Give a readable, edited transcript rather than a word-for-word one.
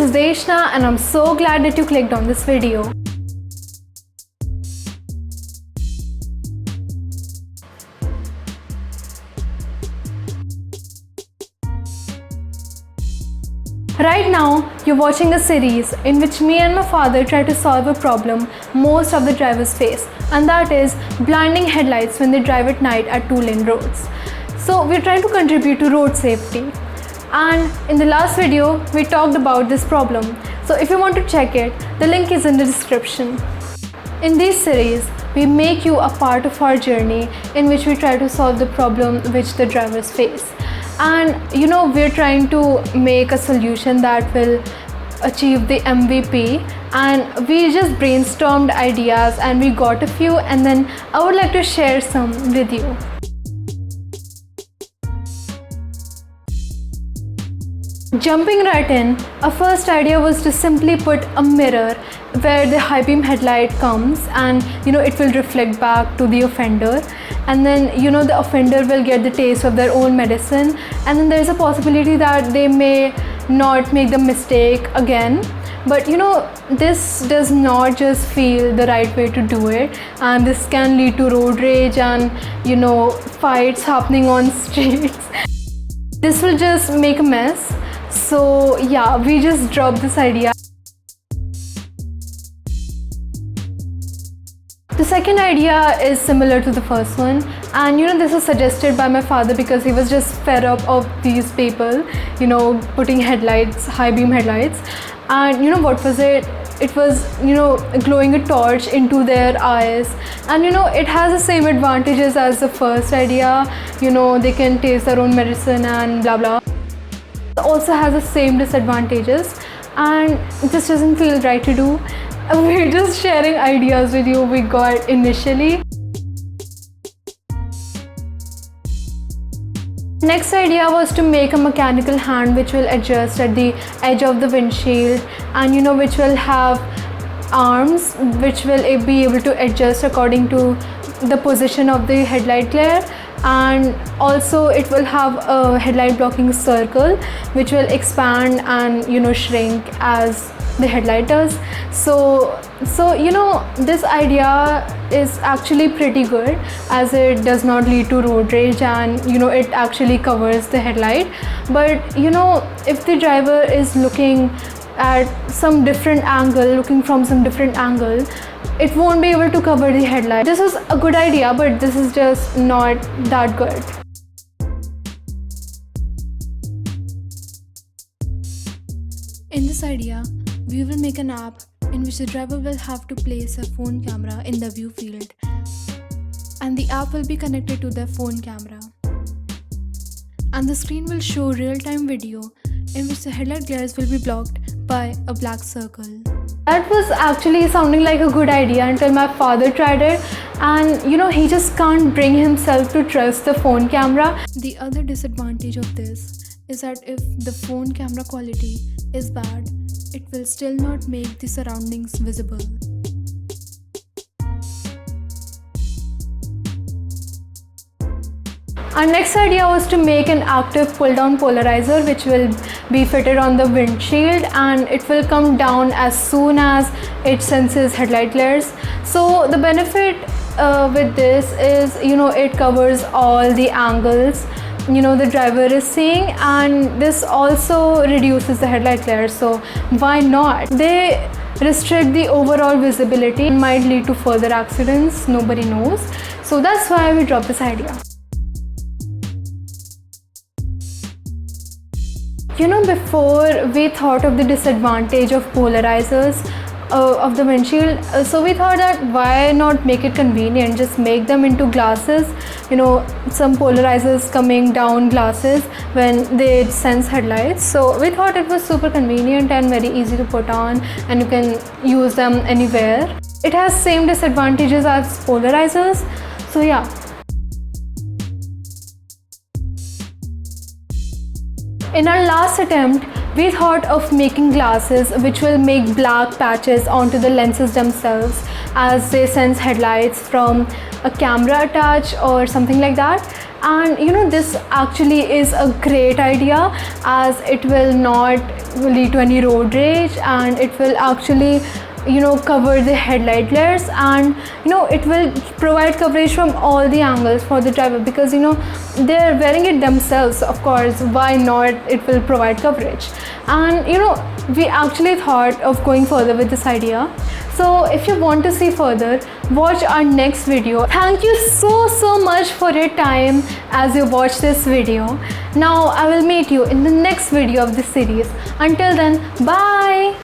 is Deshna and I'm so glad that you clicked on this video. Right now, you're watching a series in which me and my father try to solve a problem most of the drivers face, and that is blinding headlights when they drive at night at two-lane roads. So we're trying to contribute to road safety. And in the last video, we talked about this problem. So if you want to check it, the link is in the description. In this series, we make you a part of our journey in which we try to solve the problem which the drivers face. And we're trying to make a solution that will achieve the MVP, and we just brainstormed ideas and we got a few, and then I would like to share some with you. Jumping right in, our first idea was to simply put a mirror where the high beam headlight comes, and it will reflect back to the offender, and then the offender will get the taste of their own medicine, and then there's a possibility that they may not make the mistake again. But this does not just feel the right way to do it, and this can lead to road rage and fights happening on streets. This will just make a mess. So yeah, we just dropped this idea. The second idea is similar to the first one, and this was suggested by my father because he was just fed up of these people putting headlights, high beam headlights, and what was it? It was glowing a torch into their eyes, and it has the same advantages as the first idea. They can taste their own medicine and blah blah. It also has the same disadvantages, and this doesn't feel right to do. We're just sharing ideas with you we got initially. Next idea was to make a mechanical hand which will adjust at the edge of the windshield, and which will have arms which will be able to adjust according to the position of the headlight glare, and also it will have a headlight blocking circle which will expand and shrink as the headlight does. So this idea is actually pretty good, as it does not lead to road rage, and it actually covers the headlight. But if the driver is looking at some different angle, it won't be able to cover the headlight. This is a good idea, but this is just not that good. In this idea, we will make an app in which the driver will have to place a phone camera in the view field, and the app will be connected to their phone camera, and the screen will show real-time video in which the headlight glares will be blocked by a black circle. That was actually sounding like a good idea until my father tried it, and he just can't bring himself to trust the phone camera. The other disadvantage of this is that if the phone camera quality is bad, it will still not make the surroundings visible. Our next idea was to make an active pull-down polarizer which will be fitted on the windshield, and it will come down as soon as it senses headlight glares. So the benefit with this is it covers all the angles the driver is seeing, and this also reduces the headlight glare, so why not? They restrict the overall visibility and might lead to further accidents, nobody knows. So that's why we dropped this idea. Before we thought of the disadvantage of polarizers of the windshield, so we thought that why not make it convenient, just make them into glasses, some polarizers coming down glasses when they sense headlights. So we thought it was super convenient and very easy to put on, and you can use them anywhere. It has same disadvantages as polarizers, so yeah. In our last attempt, we thought of making glasses which will make black patches onto the lenses themselves as they sense headlights from a camera attached or something like that. And this actually is a great idea, as it will not lead to any road rage, and it will actually cover the headlight glares, and it will provide coverage from all the angles for the driver, because they're wearing it themselves. Of course, why not, it will provide coverage. And we actually thought of going further with this idea. So if you want to see further, watch our next video. Thank you so much for your time as you watch this video. Now I will meet you in the next video of this series. Until then, bye.